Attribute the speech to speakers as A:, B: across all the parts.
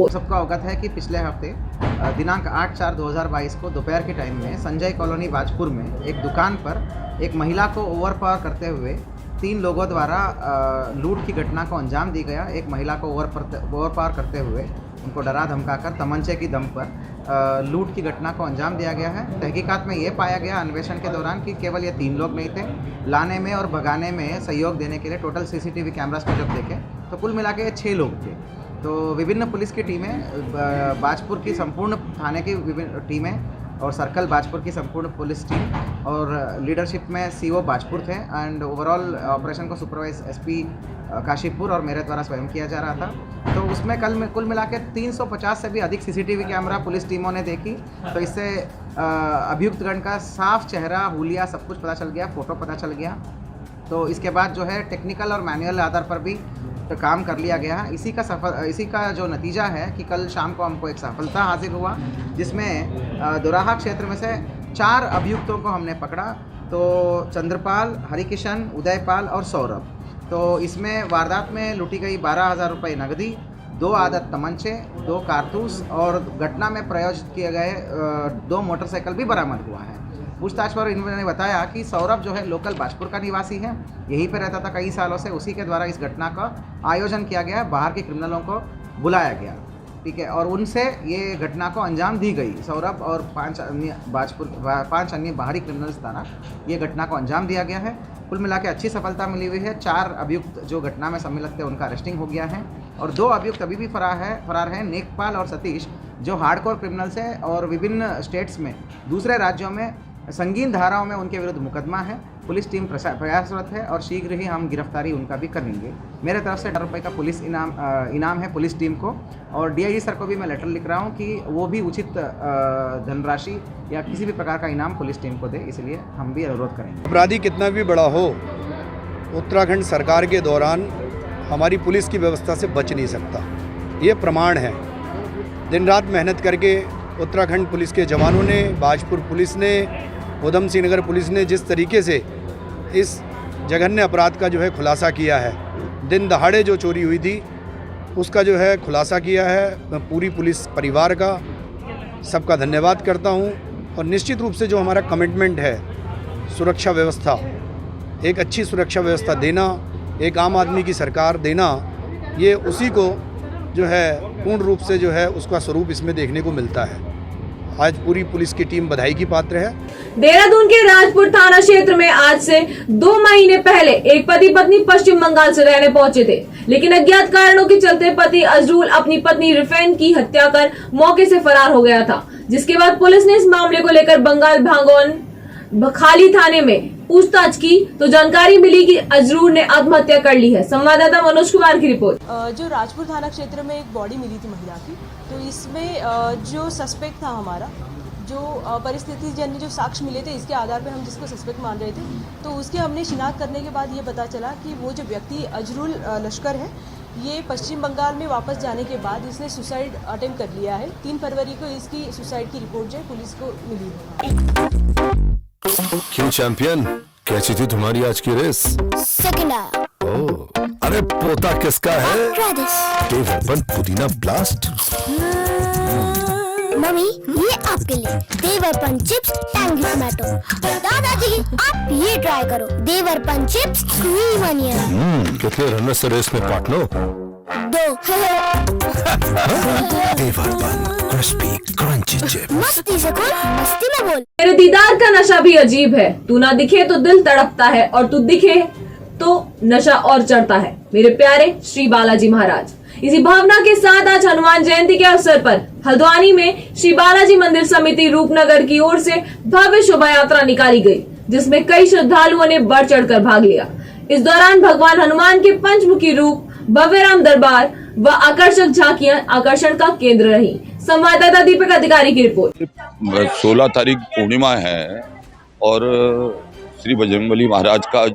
A: सबका अवगत है कि पिछले हफ्ते दिनांक 8/4/2022 को दोपहर के टाइम में संजय कॉलोनी बाजपुर में एक दुकान पर एक महिला को ओवरपावर करते हुए 3 लोगों द्वारा लूट की घटना को अंजाम दी गया। एक महिला को ओवरपावर करते हुए उनको डरा धमकाकर तमंचे की दम पर लूट की घटना को अंजाम दिया गया है। तहकीकात में ये पाया गया अन्वेषण के दौरान कि केवल ये 3 लोग नहीं थे, लाने में और भगाने में सहयोग देने के लिए टोटल CCTV कैमरास को जब देखे तो कुल मिला के 6 लोग थे। तो विभिन्न पुलिस की टीमें, बाजपुर की संपूर्ण थाने की विभिन्न टीमें और सर्कल बाजपुर की संपूर्ण पुलिस टीम और लीडरशिप में CO बाजपुर थे एंड ओवरऑल ऑपरेशन को सुपरवाइज SP काशीपुर और मेरे द्वारा स्वयं किया जा रहा था। तो उसमें कुल मिला के 350 से भी अधिक CCTV कैमरा पुलिस टीमों ने देखी। तो इससे अभियुक्तगण का साफ चेहरा, हुलिया सब कुछ पता चल गया, फ़ोटो पता चल गया। तो इसके बाद जो है टेक्निकल और मैनुअल आधार पर भी तो काम कर लिया गया। इसी का जो नतीजा है कि कल शाम को हमको एक सफलता हासिल हुआ, जिसमें दोराहा क्षेत्र में से 4 अभियुक्तों को हमने पकड़ा। तो चंद्रपाल, हरिकिशन, उदयपाल और सौरभ। तो इसमें वारदात में लूटी गई 12,000 रुपये नकदी, 2 आदत तमंचे, 2 कारतूस और घटना में प्रयोजित किए गए 2 मोटरसाइकिल भी बरामद हुआ है। पूछताछ पर इन्होंने बताया कि सौरभ जो है लोकल बाजपुर का निवासी है, यहीं पर रहता था कई सालों से। उसी के द्वारा इस घटना का आयोजन किया गया, बाहर के क्रिमिनलों को बुलाया गया, ठीक है, और उनसे ये घटना को अंजाम दी गई। सौरभ और 5 अन्य बाहरी क्रिमिनल्स द्वारा ये घटना को अंजाम दिया गया है। कुल मिला के अच्छी सफलता मिली हुई है। 4 अभियुक्त जो घटना में सम्मिलित थे उनका अरेस्टिंग हो गया है और 2 अभियुक्त अभी भी फरार है, नेकपाल और सतीश, जो हार्डकोर क्रिमिनल्स है और विभिन्न स्टेट्स में, दूसरे राज्यों में संगीन धाराओं में उनके विरुद्ध मुकदमा है। पुलिस टीम प्रयासरत है और शीघ्र ही हम गिरफ्तारी उनका भी करेंगे। मेरे तरफ से 1,000 रुपये का पुलिस इनाम है पुलिस टीम को, और DIG सर को भी मैं लेटर लिख रहा हूं कि वो भी उचित धनराशि या किसी भी प्रकार का इनाम पुलिस टीम को दे, इसलिए हम भी अनुरोध करेंगे।
B: अपराधी कितना भी बड़ा हो, उत्तराखंड सरकार के दौरान हमारी पुलिस की व्यवस्था से बच नहीं सकता, ये प्रमाण है। दिन रात मेहनत करके उत्तराखंड पुलिस के जवानों ने, बाजपुर पुलिस ने, उधम सिंह नगर पुलिस ने जिस तरीके से इस जघन्य अपराध का जो है खुलासा किया है, दिन दहाड़े जो चोरी हुई थी उसका जो है खुलासा किया है, मैं पूरी पुलिस परिवार का सबका धन्यवाद करता हूं। और निश्चित रूप से जो हमारा कमिटमेंट है सुरक्षा व्यवस्था, एक अच्छी सुरक्षा व्यवस्था देना, एक आम आदमी की सरकार देना, ये उसी को जो है पूर्ण रूप से जो है उसका स्वरूप इसमें देखने को मिलता है। आज पूरी पुलिस की टीम बधाई की पात्र है।
C: देहरादून के राजपुर थाना क्षेत्र में आज से 2 महीने पहले एक पति पत्नी पश्चिम बंगाल से रहने पहुंचे थे, लेकिन अज्ञात कारणों के चलते पति अजरुल अपनी पत्नी रिफैन की हत्या कर मौके से फरार हो गया था, जिसके बाद पुलिस ने इस मामले को लेकर बंगाल भागोन बखाली थाने में पूछताछ की तो जानकारी मिली कि अजरूर ने आत्महत्या कर ली है। संवाददाता मनोज कुमार की रिपोर्ट।
D: जो राजपुर थाना क्षेत्र में एक बॉडी मिली थी महिला की, तो इसमें जो सस्पेक्ट था हमारा, जो परिस्थिति जन्य जो साक्ष्य मिले थे, इसके आधार पर हम जिसको सस्पेक्ट मान रहे थे, तो उसके हमने शिनाख्त करने के बाद ये पता चला कि वो जो व्यक्ति अजरुल लश्कर है, ये पश्चिम बंगाल में वापस जाने के बाद इसने सुसाइड अटेम्प्ट कर लिया है। 3 फरवरी को इसकी सुसाइड की रिपोर्ट जो है पुलिस को मिली है।
E: क्यों चैंपियन, कैसी थी तुम्हारी आज की रेस?
F: सेकंड आया।
E: ओह, अरे पोता किसका है? देवरपन पुदीना ब्लास्ट।
F: मम्मी ये आपके लिए देवरपन चिप्स टैंगी टमाटो। दादाजी आप ये ट्राई करो, देवरपन चिप्स क्रीम अनियन।
E: कितने रनर से रेस में पार्टनर?
F: 2।
E: देवरपन क्रिस्पी क्रंची चिप।
F: मस्ती से खोल, मस्ती में बोल।
C: तेरे दीदार का नशा भी अजीब है, तू ना दिखे तो दिल तड़पता है और तू दिखे तो नशा और चढ़ता है। मेरे प्यारे श्री बालाजी महाराज, इसी भावना के साथ आज हनुमान जयंती के अवसर पर हल्द्वानी में श्री बालाजी मंदिर समिति रूपनगर की ओर से भव्य शोभा यात्रा निकाली गई, जिसमें कई श्रद्धालुओं ने बढ़ चढ़कर भाग लिया। इस दौरान भगवान हनुमान के पंचमुखी रूप, भव्य राम दरबार व आकर्षक झांकियां आकर्षण का केंद्र रही। संवाददाता दीपक अधिकारी की रिपोर्ट।
G: 16 तारीख पूर्णिमा है और श्री बजरंगबली महाराज का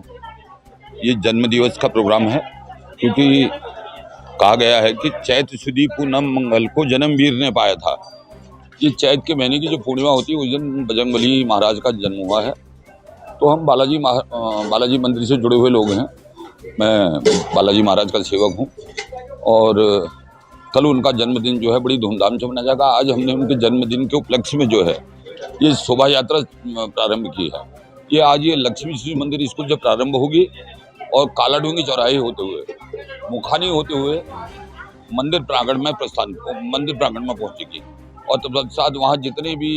G: ये जन्म दिवस का प्रोग्राम है, क्योंकि कहा गया है कि चैत सुदी पूनम मंगल को जन्मवीर ने पाया था। ये चैत के महीने की जो पूर्णिमा होती है उस दिन बजरंगबली महाराज का जन्म हुआ है। तो हम बालाजी मंदिर से जुड़े हुए लोग हैं। मैं बालाजी महाराज का सेवक हूँ और कल उनका जन्मदिन जो है बड़ी धूमधाम से मनाया जाएगा। आज हमने उनके जन्मदिन के उपलक्ष्य में जो है ये शोभा यात्रा प्रारंभ की है। ये आज ये लक्ष्मी शिशु मंदिर स्कूल जब प्रारंभ होगी और कालाडूंगी चौराहे होते हुए, मुखानी होते हुए मंदिर प्रांगण में पहुंचेगी और तत्पश्चात वहाँ जितने भी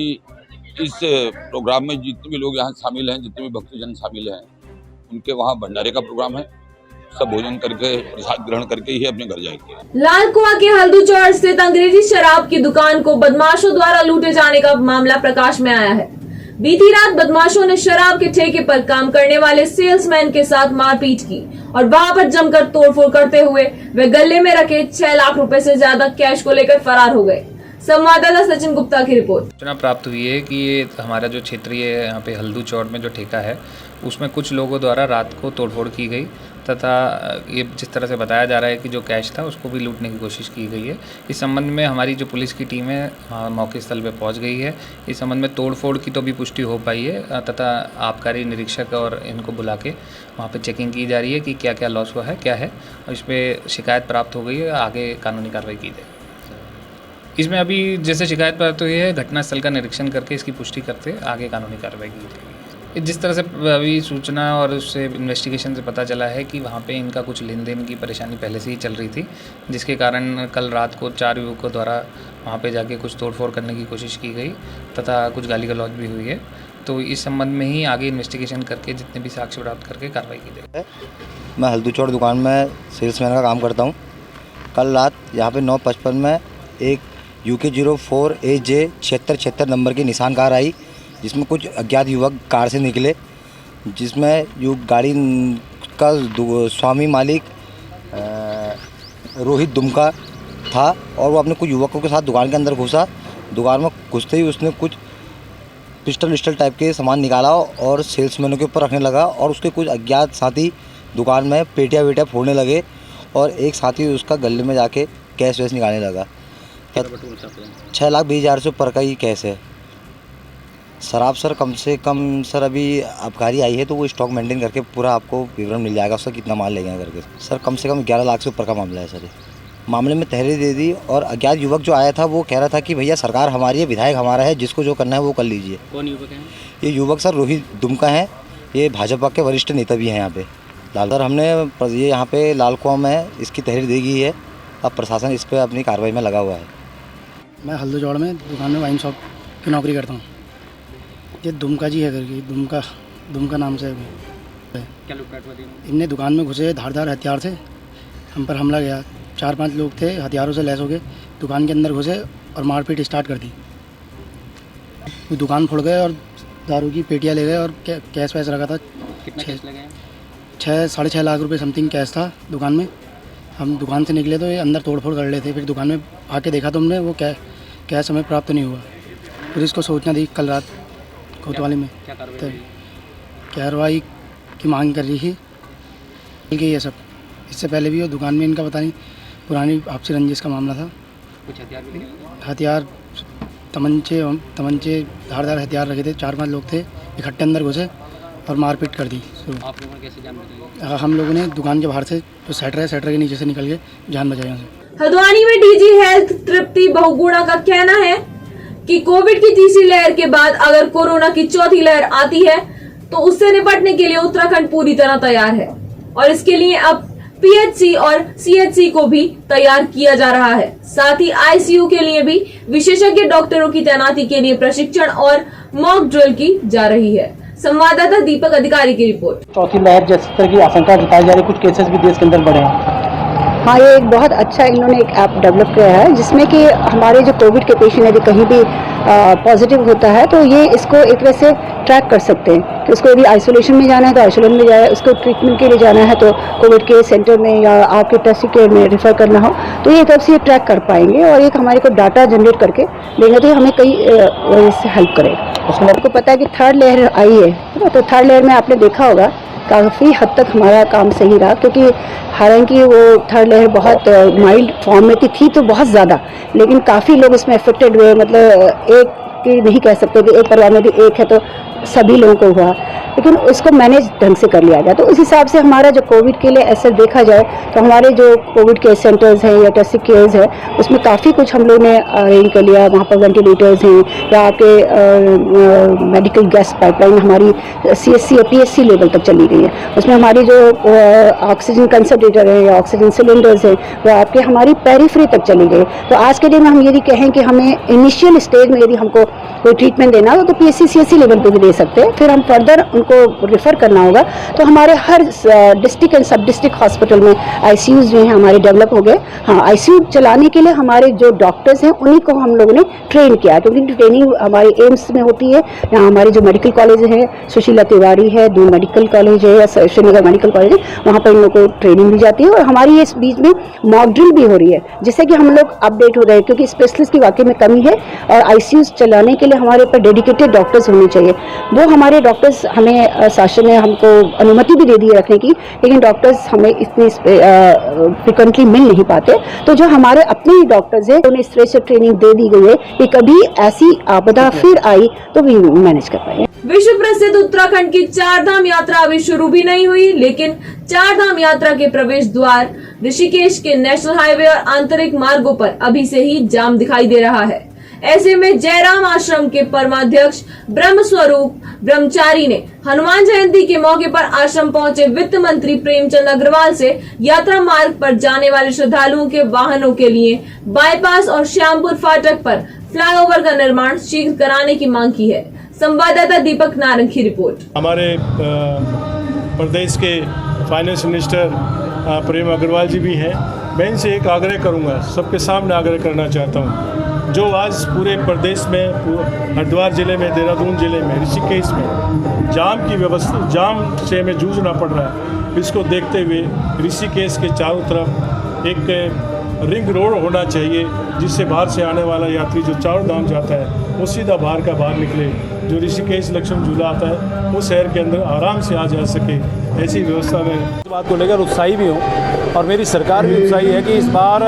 G: इस प्रोग्राम में जितने भी लोग यहाँ शामिल हैं, जितने भी भक्तजन शामिल हैं, उनके वहाँ भंडारे का प्रोग्राम है। सब भोजन करके प्रसाद ग्रहण करके ही अपने घर जाएंगे।
C: लाल कुआं के हल्दू चौड़ स्थित अंग्रेजी शराब की दुकान को बदमाशों द्वारा लूटे जाने का मामला प्रकाश में आया है। बीती रात बदमाशों ने शराब के ठेके पर काम करने वाले सेल्समैन के साथ मारपीट की और वहां पर जमकर तोड़फोड़ करते हुए वे गले में रखे 6 लाख रुपए से ज्यादा कैश को लेकर फरार हो गए। संवाददाता सचिन गुप्ता की रिपोर्ट।
H: सूचना प्राप्त हुई है कि ये हमारा जो क्षेत्रीय यहाँ पे हल्दू चौड़ में जो ठेका है उसमें कुछ लोगों द्वारा रात को तोड़फोड़ की गई तथा ये जिस तरह से बताया जा रहा है कि जो कैश था उसको भी लूटने की कोशिश की गई है। इस संबंध में हमारी जो पुलिस की टीम है मौके स्थल पे पहुंच गई है। इस संबंध में तोड़फोड़ की तो भी पुष्टि हो पाई है तथा आबकारी निरीक्षक और इनको बुला के वहाँ पे चेकिंग की जा रही है कि क्या क्या लॉस हुआ है, क्या है, और इस पर शिकायत प्राप्त हो गई है। आगे कानूनी कार्रवाई की जाएगी। इसमें अभी जैसे शिकायत प्राप्त हुई है, घटनास्थल का निरीक्षण करके इसकी पुष्टि करते आगे कानूनी कार्रवाई की जाएगी। जिस तरह से अभी सूचना और उससे इन्वेस्टिगेशन से पता चला है कि वहाँ पे इनका कुछ लेन देन की परेशानी पहले से ही चल रही थी, जिसके कारण कल रात को 4 युवकों द्वारा वहाँ पे जाके कुछ तोड़फोड़ करने की कोशिश की गई तथा कुछ गाली गलौज भी हुई है। तो इस संबंध में ही आगे इन्वेस्टिगेशन करके जितने भी साक्ष्य प्राप्त करके कार्रवाई की जाएगी।
I: मैं हल्दू चौड़ दुकान में सेल्समैन का काम करता हूँ। कल रात यहाँ पे 9:55 में एक UK04 AJ 7676 नंबर की निशान कार आई, जिसमें कुछ अज्ञात युवक कार से निकले, जिसमें गाड़ी का स्वामी मालिक रोहित दुमका था और वो अपने कुछ युवकों के साथ दुकान के अंदर घुसा। दुकान में घुसते ही उसने कुछ पिस्टल टाइप के सामान निकाला और सेल्समैनों के ऊपर रखने लगा और उसके कुछ अज्ञात साथी दुकान में पेटियाँ फोड़ने लगे और एक साथी उसका गले में जाके कैश वैश निकालने लगा। 6,20,000 से ऊपर का ही कैश है। शराब सर कम से कम सर अभी आबकारी आई है तो वो स्टॉक मेंटेन करके पूरा आपको विवरण मिल जाएगा उसका कितना माल ले गए करके। सर कम से कम 11 लाख से ऊपर का मामला है। सर मामले में तहरीर दे दी और अज्ञात युवक जो आया था वो कह रहा था कि भैया सरकार हमारी है, विधायक हमारा है, जिसको जो करना है वो कर लीजिए।
H: कौन युवक है?
I: ये युवक सर रोहित दुमका हैं, ये भाजपा के वरिष्ठ नेता भी हैं यहाँ पे। सर हमने ये यहाँ पे लाल कुआं में इसकी तहरीर दी गई है, अब प्रशासन इस पर अपनी कार्रवाई में लगा हुआ है।
J: मैं हल्दू चौड़ में दुकान में वाइन शॉप की नौकरी करता हूँ। ये दुमका जी है करके, दुमका नाम से है।
K: क्या लूटपाट हुआ थी?
J: इनने दुकान में घुसे, धारदार हथियार से हम पर हमला किया। 4-5 लोग थे, हथियारों से लैस हो गए, दुकान के अंदर घुसे और मारपीट स्टार्ट कर दी। वो दुकान फोड़ गए और दारू की पेटियाँ ले गए और कैश वैश रखा था।
K: कितना कैश लगे?
J: 6-6.5 लाख रुपए समथिंग कैश था दुकान में। हम दुकान से निकले तो ये अंदर तोड़फोड़ कर रहे थे। फिर दुकान में आके देखा तो हमने वो कैश हमें प्राप्त नहीं हुआ। पुलिस को सूचना दी कल रात कोतवाली में।
K: क्या
J: कार्रवाई की मांग कर रही थी कि ये सब इससे पहले भी वो दुकान में इनका पता नहीं पुरानी आपसी रंजिश का मामला था।
K: कुछ हथियार भी निकले?
J: हथियार तमंचे धारदार हथियार रखे थे। 4-5 लोग थे, इकट्ठे अंदर घुसे और मारपीट कर दी।
K: आप लोगों ने कैसे जान बचाई?
J: हम लोगों ने दुकान के बाहर से जो शटर है, शटर के नीचे से निकल के जान बचाई उनसे।
C: हल्द्वानी में डीजी हेल्थ तृप्ति बहुगुणा का कहना है कि कोविड की तीसरी लहर के बाद अगर कोरोना की चौथी लहर आती है तो उससे निपटने के लिए उत्तराखंड पूरी तरह तैयार है और इसके लिए अब पीएचसी और सीएचसी को भी तैयार किया जा रहा है। साथ ही आईसीयू के लिए भी विशेषज्ञ डॉक्टरों की तैनाती के लिए प्रशिक्षण और मॉक ड्रिल की जा रही है। संवाददाता दीपक अधिकारी की रिपोर्ट।
J: चौथी लहर जिस तरह की आशंका जताई जा रही है, कुछ केसेस भी देश के अंदर बढ़े हैं।
L: हाँ, ये एक बहुत अच्छा इन्होंने एक ऐप डेवलप किया है जिसमें कि हमारे जो कोविड के पेशेंट यदि कहीं भी पॉजिटिव होता है तो ये इसको एक तरह से ट्रैक कर सकते हैं कि उसको यदि आइसोलेशन में जाना है तो आइसोलेशन में जाए, उसको ट्रीटमेंट के लिए जाना है तो कोविड के सेंटर में या आपके टेस्ट केयर में रेफर करना हो तो ये तरफ से ये ट्रैक कर पाएंगे और एक हमारे को डाटा जनरेट करके देंगे तो हमें कई इससे हेल्प करेगा। उसमें आपको पता है कि थर्ड लेयर आई है तो थर्ड लेयर में आपने देखा होगा काफ़ी हद तक हमारा काम सही रहा क्योंकि हालांकि वो थर्ड लेयर बहुत माइल्ड फॉर्म में थी तो बहुत ज़्यादा, लेकिन काफ़ी लोग इसमें अफेक्टेड हुए। मतलब एक की नहीं कह सकते कि एक परिवार में भी एक है तो सभी लोगों को हुआ, लेकिन उसको मैनेज ढंग से कर लिया गया। तो उस हिसाब से हमारा जो कोविड के लिए ऐसा देखा जाए तो हमारे जो कोविड केयर सेंटर्स हैं या टेस्टिंग केयर्स है उसमें काफ़ी कुछ हम लोग ने अरेंज कर लिया। वहाँ पर वेंटिलेटर्स हैं या आपके मेडिकल गैस पाइपलाइन हमारी CSC या PSC लेवल तक चली गई है। उसमें हमारी जो ऑक्सीजन कंसंट्रेटर हैं या ऑक्सीजन सिलेंडर्स हैं वो आपके हमारी पेरीफ्री तक चली गई। तो आज के दिन में हम यदि कहें कि हमें इनिशियल स्टेज में यदि हमको कोई ट्रीटमेंट देना हो तो PSC CSC लेवल पे भी दे सकते हैं, फिर हम फर्दर उनको रेफर करना होगा। तो हमारे हर डिस्ट्रिक्ट एंड सब डिस्ट्रिक्ट हॉस्पिटल में ICUs जो हैं हमारे डेवलप हो गए। हाँ, ICU चलाने के लिए हमारे जो डॉक्टर्स हैं उन्हीं को हम लोगों ने ट्रेन किया क्योंकि ट्रेनिंग हमारे एम्स में होती है। यहाँ हमारे जो मेडिकल कॉलेज हैं, सुशीला तिवारी है, दून मेडिकल कॉलेज है या श्रीनगर मेडिकल कॉलेज है, वहाँ पर इन लोगों को ट्रेनिंग दी जाती है और हमारी इस बीच में मॉक ड्रिल भी हो रही है जिससे कि हम लोग अपडेट हो रहे हैं क्योंकि स्पेशलिस्ट की वाकई में कमी है और ICUs चलाने के लिए हमारे ऊपर डेडिकेटेड डॉक्टर्स होने चाहिए। वो हमारे डॉक्टर्स हमें शासन ने हमको अनुमति भी दे दी है रखने की, लेकिन डॉक्टर्स हमें इतनी फ्रिक्वेंटली मिल नहीं पाते। तो जो हमारे अपने ही डॉक्टर्स हैं उन्हें इस तरह से ट्रेनिंग दे दी गई है कि कभी ऐसी आपदा फिर आई तो भी मैनेज कर पाए।
C: विश्व प्रसिद्ध उत्तराखंड की 4 धाम यात्रा अभी शुरू भी नहीं हुई, लेकिन 4 धाम यात्रा के प्रवेश द्वार ऋषिकेश के नेशनल हाईवे और आंतरिक मार्गों पर अभी से ही जाम दिखाई दे रहा है। ऐसे में जयराम आश्रम के परमाध्यक्ष ब्रह्म स्वरूप ब्रह्मचारी ने हनुमान जयंती के मौके पर आश्रम पहुंचे वित्त मंत्री प्रेमचंद अग्रवाल से यात्रा मार्ग पर जाने वाले श्रद्धालुओं के वाहनों के लिए बाईपास और श्यामपुर फाटक पर फ्लाईओवर का निर्माण शीघ्र कराने की मांग की है। संवाददाता दीपक नारंग की रिपोर्ट।
M: हमारे प्रदेश के फाइनेंस मिनिस्टर प्रेम अग्रवाल जी भी हैं। मैं इनसे एक आग्रह करूंगा, सबके सामने आग्रह करना चाहता हूं, जो आज पूरे प्रदेश में हरिद्वार जिले में, देहरादून जिले में, ऋषिकेश में जाम की व्यवस्था, जाम से हमें जूझना पड़ रहा है। इसको देखते हुए ऋषिकेश के चारों तरफ एक रिंग रोड होना चाहिए जिससे बाहर से आने वाला यात्री जो चारों धाम जाता है वो सीधा बाहर का बाहर निकले। जो ऋषिकेश लक्ष्मण झूला आता है वो शहर के अंदर आराम से आ जा सके, ऐसी व्यवस्था में
N: इस बात को लेकर उत्साही भी हूँ और मेरी सरकार भी उत्साही है कि इस बार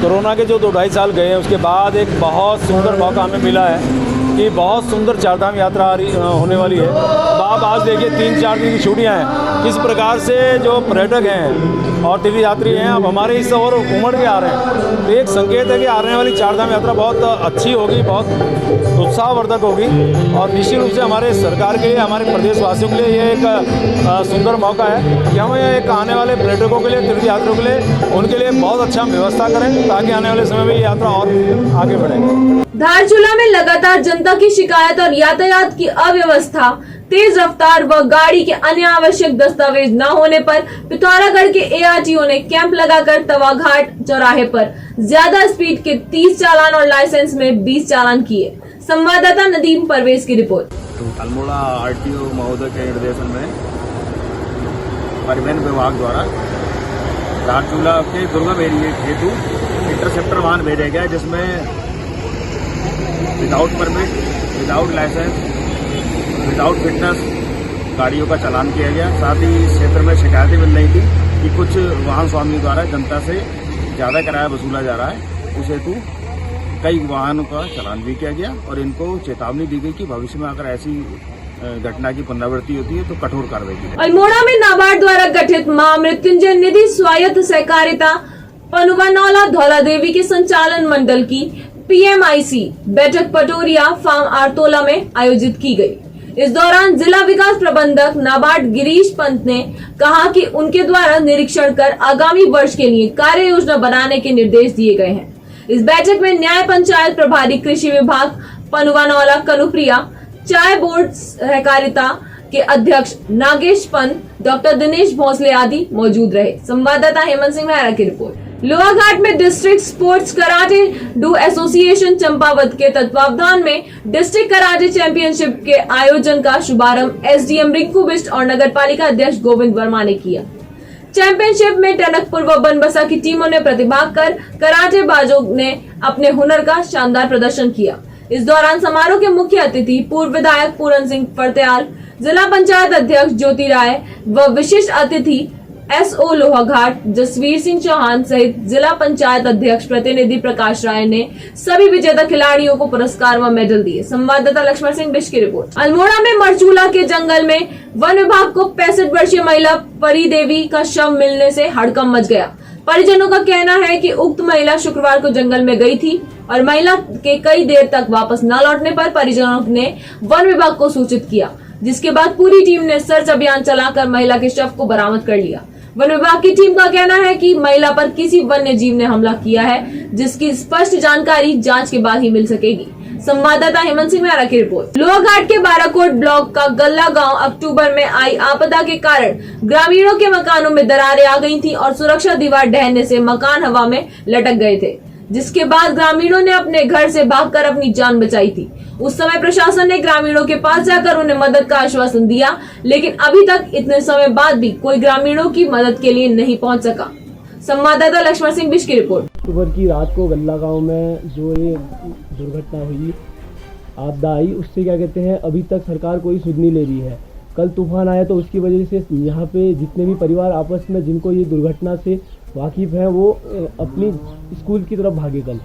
N: कोरोना के जो 2-2.5 साल गए हैं उसके बाद एक बहुत सुंदर मौका हमें मिला है कि बहुत सुंदर 4 धाम यात्रा होने वाली है। आप आज देखिए 3-4 दिन की छुट्टियाँ हैं, किस प्रकार से जो पर्यटक हैं और तीर्थ यात्री हैं अब हमारे इस और उमड़ के आ रहे हैं। तो एक संकेत है कि आने वाली 4 धाम यात्रा बहुत अच्छी होगी, बहुत उत्साहवर्धक होगी और निश्चित रूप से हमारे सरकार के लिए, हमारे प्रदेशवासियों के लिए ये एक सुंदर मौका है कि हम एक आने वाले पर्यटकों के लिए, तीर्थ यात्रियों के लिए, उनके लिए बहुत अच्छा व्यवस्था करें ताकि आने वाले समय में ये यात्रा और आगे बढ़े।
C: धारचूला में लगातार जनता की शिकायत और यातायात की अव्यवस्था, तेज रफ्तार व गाड़ी के अन्य आवश्यक दस्तावेज न होने पर पिथौरागढ़ के एआरटीओ ने कैंप लगाकर तवाघाट चौराहे पर ज्यादा स्पीड के 30 चालान और लाइसेंस में 20 चालान किए। संवाददाता नदीम परवेज की रिपोर्ट।
O: अल्मोड़ा आरटीओ महोदय के निर्देशन में परिवहन विभाग द्वारा धारचूला के दुर्गम एरिया हेतु इंटरसेप्टर वाहन भेजा गया, जिसमें without permit, without license, without fitness गाड़ियों का चालान किया गया। साथ ही इस क्षेत्र में शिकायतें मिल रही थी कि कुछ वाहन स्वामी द्वारा जनता से ज़्यादा किराया वसूला जा रहा है। उस हेतु कई वाहनों का चालान भी किया गया और इनको चेतावनी दी गई कि भविष्य में अगर ऐसी घटना की पुनरावृत्ति होती है तो कठोर कार्रवाई की जाएगी।
C: अल्मोड़ा में नाबार्ड द्वारा गठित मां मृत्युंजय निधि स्वायत्त सहकारिता पनुवानौला धौलादेवी के संचालन मंडल की PMIC बैठक पटोरिया फार्म आरतोला में आयोजित की गई। इस दौरान जिला विकास प्रबंधक नाबार्ड गिरीश पंत ने कहा कि उनके द्वारा निरीक्षण कर आगामी वर्ष के लिए कार्य योजना बनाने के निर्देश दिए गए हैं। इस बैठक में न्याय पंचायत प्रभारी कृषि विभाग पनुवानौला कनुप्रिया, चाय बोर्ड सहकारिता के अध्यक्ष नागेश पंत, डॉक्टर दिनेश भोसले आदि मौजूद रहे। संवाददाता हेमंत सिंह मेहरा की रिपोर्ट। लोहाघाट में district sports karate do association Champawat के तत्वावधान में डिस्ट्रिक्ट कराटे चैंपियनशिप के आयोजन का शुभारंभ एसडीएम रिंकू बिष्ट और नगर पालिका अध्यक्ष गोविंद वर्मा ने किया। चैंपियनशिप में टनकपुर व बनबसा की टीमों ने प्रतिभाग कर कराटेबाजों ने अपने हुनर का शानदार प्रदर्शन किया। इस दौरान समारोह के मुख्य अतिथि पूर्व विधायक पूरन सिंह फरत्याल, जिला पंचायत अध्यक्ष ज्योति राय व विशिष्ट अतिथि SO लोहाघाट जसवीर सिंह चौहान सहित जिला पंचायत अध्यक्ष प्रतिनिधि प्रकाश राय ने सभी विजेता खिलाड़ियों को पुरस्कार व मेडल दिए। संवाददाता लक्ष्मण सिंह बिष्ट की रिपोर्ट। अल्मोड़ा में मरचूला के जंगल में वन विभाग को 65 वर्षीय महिला परी देवी का शव मिलने से हड़कंप मच गया। परिजनों का कहना है कि उक्त महिला शुक्रवार को जंगल में गई थी और महिला के कई देर तक वापस न लौटने पर परिजनों ने वन विभाग को सूचित किया, जिसके बाद पूरी टीम ने सर्च अभियान चलाकर महिला के शव को बरामद कर लिया। वन विभाग की टीम का कहना है कि महिला पर किसी वन्य जीव ने हमला किया है, जिसकी स्पष्ट जानकारी जांच के बाद ही मिल सकेगी। संवाददाता हेमंत सिंह मेहरा की रिपोर्ट। लोहाघाट के बाराकोट ब्लॉक का गल्ला गांव अक्टूबर में आई आपदा के कारण ग्रामीणों के मकानों में दरारें आ गई थी और सुरक्षा दीवार ढहने से मकान हवा में लटक गए थे, जिसके बाद ग्रामीणों ने अपने घर से भागकर अपनी जान बचाई थी। उस समय प्रशासन ने ग्रामीणों के पास जाकर उन्हें मदद का आश्वासन दिया, लेकिन अभी तक इतने समय बाद भी कोई ग्रामीणों की मदद के लिए नहीं पहुंच सका। संवाददाता लक्ष्मण सिंह बिष्ट की रिपोर्ट।
P: अक्टूबर की रात को गल्ला गांव में जो ये दुर्घटना हुई, आपदा आई, उससे क्या कहते हैं अभी तक सरकार कोई सुध नहीं ले रही है। कल तूफान आया तो उसकी वजह से यहाँ पे जितने भी परिवार आपस में जिनको ये दुर्घटना से वाकिफ हैं वो अपनी स्कूल की तरफ भागे। कल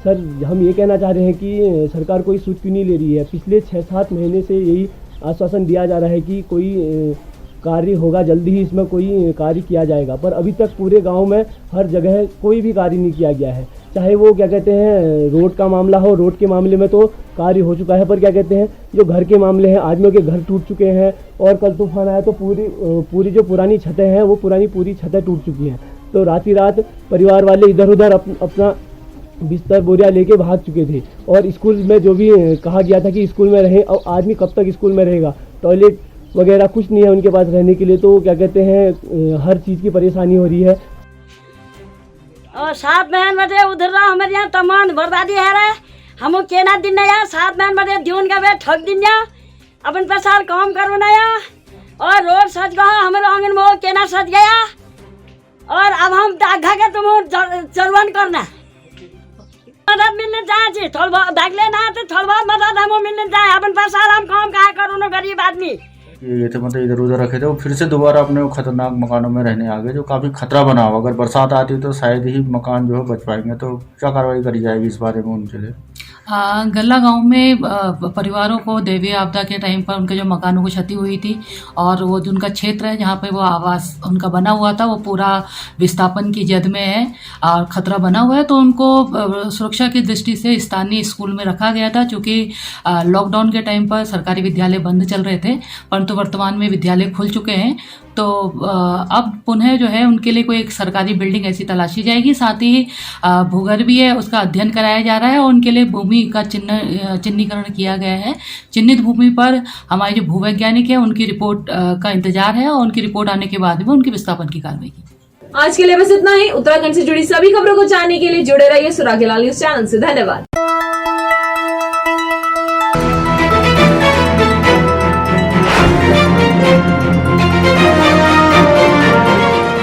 P: सर हम ये कहना चाह रहे हैं कि सरकार कोई सूद क्यों नहीं ले रही है। पिछले 6-7 महीने से यही आश्वासन दिया जा रहा है कि कोई कार्य होगा, जल्दी ही इसमें कोई कार्य किया जाएगा, पर अभी तक पूरे गांव में हर जगह कोई भी कार्य नहीं किया गया है। चाहे वो क्या कहते हैं रोड का मामला हो, रोड के मामले में तो कार्य हो चुका है, पर क्या कहते हैं जो घर के मामले हैं, आदमियों के घर टूट चुके हैं और कल तूफान आया तो पूरी जो पुरानी छतें हैं वो पूरी छतें टूट चुकी हैं। तो रात परिवार वाले इधर उधर अपना बिस्तर बोरिया लेके भाग चुके थे और स्कूल में जो भी कहा गया था कि स्कूल में रहें, और आदमी कब तक स्कूल में रहेगा, टॉयलेट वगैरह कुछ नहीं है उनके पास रहने के लिए। तो क्या कहते हैं हर चीज़ की परेशानी हो रही है।
Q: और 7 बहन बजे उधर रहा हमारे यहाँ तमाम बर्बादी है रहे, हम केना दिन नया 7 बहन बजे दिवन का वे ठग दिन या अपन पैसा काम करो नया और रोड सज गया, हमारे आंगन में वो केना सज गया और अब हम दाघा के तुम चलवन करना मदद मिलने चाहिए, थोड़ा भाग लेना तो थोड़ा बहुत मदद हम मिलने चाहिए, अपन पैसा हम काम कहाँ करो ना गरीब आदमी।
R: ये थे मतलब इधर उधर रखे थे, वो फिर से दोबारा अपने खतरनाक मकानों में रहने आ गए, जो काफ़ी खतरा बना हुआ। अगर बरसात आती तो शायद ही मकान जो है बच पाएंगे। तो क्या कार्रवाई करी जाएगी इस बारे में उनके लिए?
S: गल्ला गांव में परिवारों को दैवीय आपदा के टाइम पर उनके जो मकानों को क्षति हुई थी और वो जो उनका क्षेत्र है जहाँ पे वो आवास उनका बना हुआ था वो पूरा विस्थापन की जद में है और खतरा बना हुआ है, तो उनको सुरक्षा की दृष्टि से स्थानीय स्कूल में रखा गया था। चूँकि लॉकडाउन के टाइम पर सरकारी विद्यालय बंद चल रहे थे, परंतु वर्तमान में विद्यालय खुल चुके हैं, तो अब पुनः जो है उनके लिए कोई एक सरकारी बिल्डिंग ऐसी तलाशी जाएगी। साथ ही भूगर्भीय उसका अध्ययन कराया जा रहा है और उनके लिए भूमि का चिन्हीकरण किया गया है। चिन्हित भूमि पर हमारे जो भूवैज्ञानिक है उनकी रिपोर्ट का इंतजार है और उनकी रिपोर्ट आने के बाद में उनकी विस्थापन की कार्रवाई की।
C: आज के लिए बस इतना ही। उत्तराखंड से जुड़ी सभी खबरों को जानने के लिए जुड़े रहिए सुरागीलाल न्यूज चैनल से। धन्यवाद।